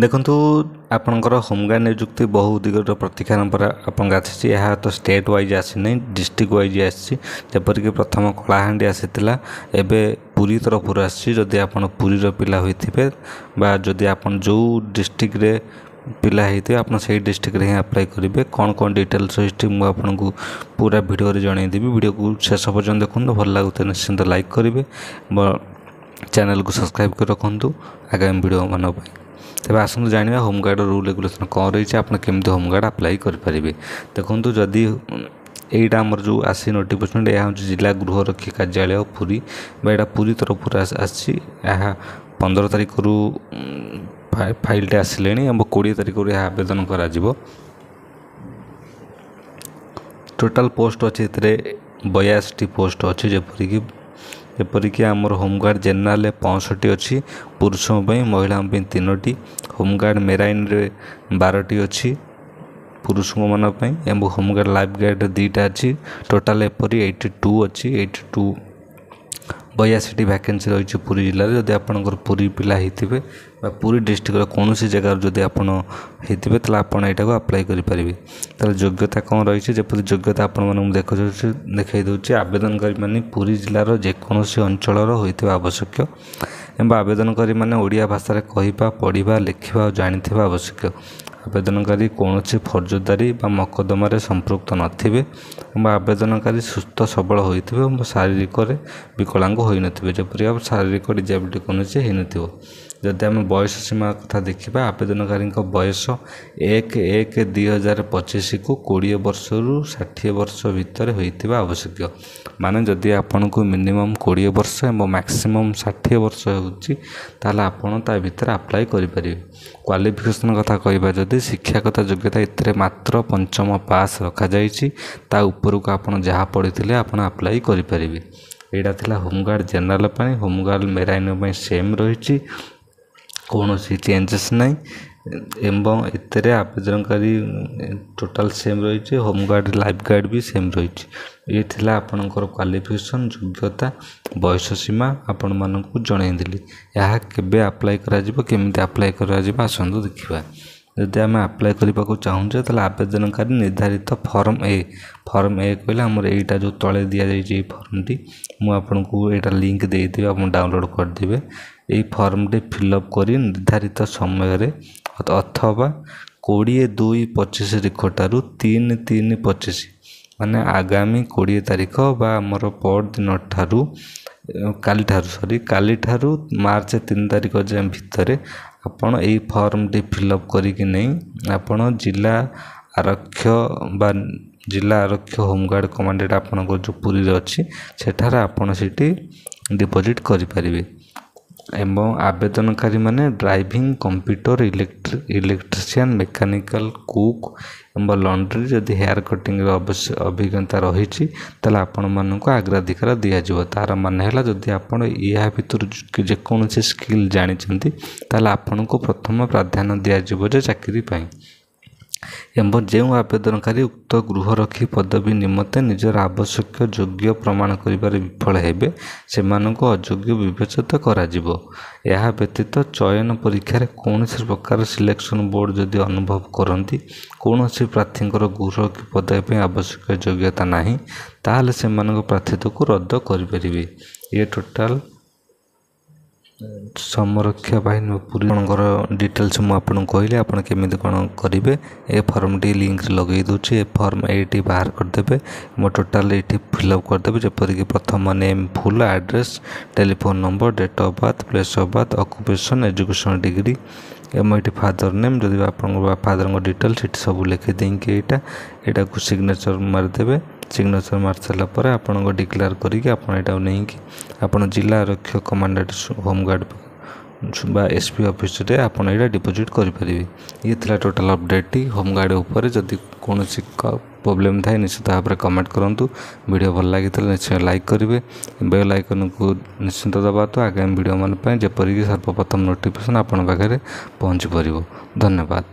ଦେଖନ୍ତୁ ଆପଣଙ୍କର ହୋମଗାର୍ଡ଼ ନିଯୁକ୍ତି ବହୁ ଦିଗର ପ୍ରତିକ୍ରିୟା ନମ୍ବର ଆପଣଙ୍କ ଆସିଛି। ଏହା ତ ଷ୍ଟେଟ୍ ୱାଇଜ୍ ଆସିନି, ଡିଷ୍ଟ୍ରିକ୍ଟ ୱାଇଜ୍ ଆସିଛି। ଯେପରିକି ପ୍ରଥମ କଳାହାଣ୍ଡି ଆସିଥିଲା, ଏବେ ପୁରୀ ତରଫରୁ ଆସିଛି। ଯଦି ଆପଣ ପୁରୀର ପିଲା ହୋଇଥିବେ ବା ଯଦି ଆପଣ ଯେଉଁ ଡିଷ୍ଟ୍ରିକ୍ଟରେ ପିଲା ହେଇଥିବେ ଆପଣ ସେଇ ଡିଷ୍ଟ୍ରିକ୍ଟରେ ହିଁ ଆପ୍ଲାଏ କରିବେ। କ'ଣ କ'ଣ ଡିଟେଲ୍ସ ରହିଛି ମୁଁ ଆପଣଙ୍କୁ ପୁରା ଭିଡ଼ିଓରେ ଜଣାଇଦେବି। ଭିଡ଼ିଓକୁ ଶେଷ ପର୍ଯ୍ୟନ୍ତ ଦେଖନ୍ତୁ। ଭଲ ଲାଗୁଥିଲେ ନିଶ୍ଚିନ୍ତ ଲାଇକ୍ କରିବେ, ଚ୍ୟାନେଲକୁ ସବସ୍କ୍ରାଇବ୍ କରି ରଖନ୍ତୁ ଆଗାମୀ ଭିଡ଼ିଓମାନଙ୍କ ପାଇଁ। ତେବେ ଆସନ୍ତୁ ଜାଣିବା ହୋମଗାର୍ଡ଼ର ରୁଲ୍ ରେଗୁଲେସନ୍ କ'ଣ ରହିଛି, ଆପଣ କେମିତି ହୋମଗାର୍ଡ଼ ଆପ୍ଲାଏ କରିପାରିବେ। ଦେଖନ୍ତୁ, ଯଦି ଏଇଟା ଆମର ଯେଉଁ ଆସି ନୋଟିଫିକେସନ୍, ଏହା ହେଉଛି ଜିଲ୍ଲା ଗୃହରକ୍ଷୀ କାର୍ଯ୍ୟାଳୟ ପୁରୀ, ବା ଏଇଟା ପୁରୀ ତରଫରୁ ଆସିଛି। ଏହା 15 ତାରିଖରୁ ଫାଇଲଟେ ଆସିଲେଣି ଏବଂ 20 ତାରିଖରୁ ଏହା ଆବେଦନ କରାଯିବ। ଟୋଟାଲ୍ ପୋଷ୍ଟ ଅଛି ଏଥିରେ 82ଟି ପୋଷ୍ଟ ଅଛି। ଯେପରିକି ଆମର ହୋମଗାର୍ଡ଼ ଜେନେରାଲରେ 65ଟି ଅଛି, ପୁରୁଷଙ୍କ ପାଇଁ, ମହିଳାଙ୍କ ପାଇଁ 3ଟି। ହୋମଗାର୍ଡ଼ ମେରାଇନ୍ରେ 12ଟି ଅଛି ପୁରୁଷମାନଙ୍କ ପାଇଁ, ଏବଂ ହୋମଗାର୍ଡ଼ ଲାଇଫ୍ ଗାର୍ଡ଼ରେ 2ଟା ଅଛି। ଟୋଟାଲ୍ ଏପରି 82 ଅଛି। 82ଟି ଭ୍ୟାକେନ୍ସି ରହିଛି ପୁରୀ ଜିଲ୍ଲାରେ। ଯଦି ଆପଣଙ୍କର ପୁରୀ ପିଲା ହେଇଥିବେ ବା ପୁରୀ ଡିଷ୍ଟ୍ରିକ୍ଟର କୌଣସି ଜାଗାରୁ ଯଦି ଆପଣ ହେଇଥିବେ ତାହେଲେ ଆପଣ ଏଇଟାକୁ ଆପ୍ଲାଏ କରିପାରିବେ। ତାହେଲେ ଯୋଗ୍ୟତା କ'ଣ ରହିଛି, ଯେପରି ଯୋଗ୍ୟତା ଆପଣମାନଙ୍କୁ ଦେଖାଇ ଦେଉଛି। ଆବେଦନକାରୀମାନେ ପୁରୀ ଜିଲ୍ଲାର ଯେକୌଣସି ଅଞ୍ଚଳର ହୋଇଥିବା ଆବଶ୍ୟକ, ଏବଂ ଆବେଦନକାରୀମାନେ ଓଡ଼ିଆ ଭାଷାରେ କହିବା, ପଢ଼ିବା, ଲେଖିବା ଓ ଜାଣିଥିବା ଆବଶ୍ୟକ। ଆବେଦନକାରୀ କୌଣସି ଫୌଜଦାରୀ ବା ମକଦ୍ଦମାରେ ସମ୍ପୃକ୍ତ ନଥିବେ, ଏବଂ ଆବେଦନକାରୀ ସୁସ୍ଥ ସବଳ ହୋଇଥିବେ ଏବଂ ଶାରୀରିକରେ ବିକଳାଙ୍ଗ ହୋଇନଥିବେ, ଯେପରି ଶାରୀରିକ ଡିଜାବିଲିଟି କୌଣସି ହୋଇନଥିବ। ଯଦି ଆମେ ବୟସ ସୀମା କଥା ଦେଖିବା, ଆବେଦନକାରୀଙ୍କ ବୟସ 1/1/2025କୁ 20 ବର୍ଷରୁ 60 ବର୍ଷ ଭିତରେ ହୋଇଥିବା ଆବଶ୍ୟକ। ମାନେ ଯଦି ଆପଣଙ୍କୁ ମିନିମମ୍ 20 ବର୍ଷ ଏବଂ ମ୍ୟାକ୍ସିମମ୍ 60 ବର୍ଷ ହେଉଛି, ତାହେଲେ ଆପଣ ତା ଭିତରେ ଆପ୍ଲାଏ କରିପାରିବେ। କ୍ୱାଲିଫିକେସନ୍ କଥା କହିବା, ଯଦି ଶିକ୍ଷାଗତ ଯୋଗ୍ୟତା ଏଥିରେ ମାତ୍ର 5ମ ପାସ୍ ରଖାଯାଇଛି। ତା ଉପରକୁ ଆପଣ ଯାହା ପଢ଼ିଥିଲେ ଆପଣ ଆପ୍ଲାଏ କରିପାରିବେ। ଏଇଟା ଥିଲା ହୋମଗାର୍ଡ଼ ଜେନେରାଲ ପାଇଁ। ହୋମଗାର୍ଡ଼ ମେରାଇନ୍ ପାଇଁ ସେମ୍ ରହିଛି, କୌଣସି ଚେଞ୍ଜେସ୍ ନାହିଁ, ଏବଂ ଏଥିରେ ଆବେଦନକାରୀ ଟୋଟାଲ୍ ସେମ୍ ରହିଛି। ହୋମଗାର୍ଡ଼ ଲାଇଫ୍ ଗାର୍ଡ଼ ବି ସେମ୍ ରହିଛି। ଇଏ ଥିଲା ଆପଣଙ୍କର କ୍ୱାଲିଫିକେସନ୍, ଯୋଗ୍ୟତା, ବୟସ ସୀମା ଆପଣମାନଙ୍କୁ ଜଣାଇଦେଲି। ଏହା କେବେ ଆପ୍ଲାଏ କରାଯିବ, କେମିତି ଆପ୍ଲାଏ କରାଯିବ ଆସନ୍ତୁ ଦେଖିବା। ଯଦି ଆମେ ଆପ୍ଲାଏ କରିବାକୁ ଚାହୁଁଛେ, ତାହେଲେ ଆବେଦନକାରୀ ନିର୍ଦ୍ଧାରିତ ଫର୍ମ ଏ କହିଲେ ଆମର ଏଇଟା ଯେଉଁ ତଳେ ଦିଆଯାଇଛି ଏଇ ଫର୍ମଟି, ମୁଁ ଆପଣଙ୍କୁ ଏଇଟା ଲିଙ୍କ୍ ଦେଇଦେବି, ଆପଣ ଡାଉନଲୋଡ଼୍ କରିଦେବେ। ଏଇ ଫର୍ମଟି ଫିଲ୍ଅପ୍ କରି ନିର୍ଦ୍ଧାରିତ ସମୟରେ ଅଥବା 20/2/25 ତାରିଖଠାରୁ 3/3/25, ମାନେ ଆଗାମୀ 20 ତାରିଖ ବା ଆମର ପରଦିନ ଠାରୁ କାଲିଠାରୁ ମାର୍ଚ୍ଚ 3 ତାରିଖ ଭିତରେ ଆପଣ ଏଇ ଫର୍ମଟି ଫିଲ୍ଅପ୍ କରିକି ନେଇ ଆପଣ ଜିଲ୍ଲା ଆରକ୍ଷ ହୋମଗାର୍ଡ଼ କମାଣ୍ଡେଣ୍ଟ ଆପଣଙ୍କର ଯେଉଁ ପୁରୀରେ ଅଛି ସେଠାରେ ଆପଣ ସେଠି ଡିପୋଜିଟ୍ କରିପାରିବେ। ଏବଂ ଆବେଦନକାରୀମାନେ driving, computer, electrician, mechanical, cook ଏବଂ ଲଣ୍ଡ୍ରି, ଯଦି ହେୟାର କଟିଂର ଅଭିଜ୍ଞତା ରହିଛି ତାହେଲେ ଆପଣମାନଙ୍କୁ ଅଗ୍ରାଧିକାର ଦିଆଯିବ। ତା'ର ମାନେ ହେଲା, ଯଦି ଆପଣ ଏହା ଭିତରୁ ଯେକୌଣସି ସ୍କିଲ୍ ଜାଣିଛନ୍ତି ତାହେଲେ ଆପଣଙ୍କୁ ପ୍ରଥମ ପ୍ରାଧାନ୍ୟ ଦିଆଯିବ ଯେ ଚାକିରି ପାଇଁ। ଏବଂ ଯେଉଁ ଆବେଦନକାରୀ ଉକ୍ତ ଗୃହରକ୍ଷୀ ପଦବୀ ନିମନ୍ତେ ନିଜର ଆବଶ୍ୟକ ଯୋଗ୍ୟ ପ୍ରମାଣ କରିବାରେ ବିଫଳ ହେବେ, ସେମାନଙ୍କୁ ଅଯୋଗ୍ୟ ବିବେଚିତ କରାଯିବ। ଏହା ବ୍ୟତୀତ ଚୟନ ପରୀକ୍ଷାରେ କୌଣସି ପ୍ରକାର ସିଲେକ୍ସନ୍ ବୋର୍ଡ଼ ଯଦି ଅନୁଭବ କରନ୍ତି କୌଣସି ପ୍ରାର୍ଥୀଙ୍କର ଗୃହରକ୍ଷୀ ପଦବୀ ପାଇଁ ଆବଶ୍ୟକ ଯୋଗ୍ୟତା ନାହିଁ, ତାହେଲେ ସେମାନଙ୍କ ପ୍ରାର୍ଥିତାକୁ ରଦ୍ଦ କରିପାରିବେ। ଇଏ ଟୋଟାଲ୍ ସମରକ୍ଷା ବାହିନୀ ପୁରୀଙ୍କର ଡିଟେଲ୍ସ ମୁଁ ଆପଣଙ୍କୁ କହିଲି, ଆପଣ କେମିତି କ'ଣ କରିବେ। ଏ ଫର୍ମଟି ଲିଙ୍କରେ ଲଗାଇ ଦେଉଛି। ଏ ଫର୍ମ ଏଇଠି ବାହାର କରିଦେବେ, ମୋ ଟୋଟାଲ୍ ଏଇଠି ଫିଲ୍ଅପ୍ କରିଦେବେ। ଯେପରିକି ପ୍ରଥମ name, full address, telephone number, date of birth, place of birth, occupation, education degree, ଏବଂ ଏଇଠି ଫାଦର ନେମ୍, ଯଦି ଆପଣଙ୍କ ଫାଦରଙ୍କ ଡିଟେଲ୍ସ ଏଠି ସବୁ ଲେଖି ଦେଇକି ଏଇଟାକୁ ସିଗ୍ନେଚର୍ ମାରିଦେବେ। ସିଗ୍ନେଚର୍ ମାରି ସାରିଲା ପରେ ଆପଣଙ୍କ ଡିକ୍ଲେୟାର କରିକି ଆପଣ ଏଇଟାକୁ ନେଇକି ଆପଣ ଜିଲ୍ଲା ଆରକ୍ଷୀ କମାଣ୍ଡେଣ୍ଟ ହୋମଗାର୍ଡ଼ ବା SP ଅଫିସରେ ଆପଣ ଏଇଟା ଡିପୋଜିଟ୍ କରିପାରିବେ। ଇଏ ଥିଲା ଟୋଟାଲ୍ ଅପଡ଼େଟ୍ଟି ହୋମଗାର୍ଡ଼ ଉପରେ। ଯଦି କୌଣସି ପ୍ରୋବ୍ଲେମ୍ ଥାଏ ନିଶ୍ଚିତ ଭାବରେ କମେଣ୍ଟ କରନ୍ତୁ। ଭିଡ଼ିଓ ଭଲ ଲାଗିଥିଲେ ନିଶ୍ଚୟ ଲାଇକ୍ କରିବେ, ବେଲ୍ ଆଇକନ୍କୁ ନିଶ୍ଚିନ୍ତ ଦେବା ତ ଆଗାମୀ ଭିଡ଼ିଓ ପାଇଁ ଯେପରିକି ସର୍ବପ୍ରଥମ ନୋଟିଫିକେସନ୍ ଆପଣଙ୍କ ପାଖରେ ପହଞ୍ଚି ପାରିବ। ଧନ୍ୟବାଦ।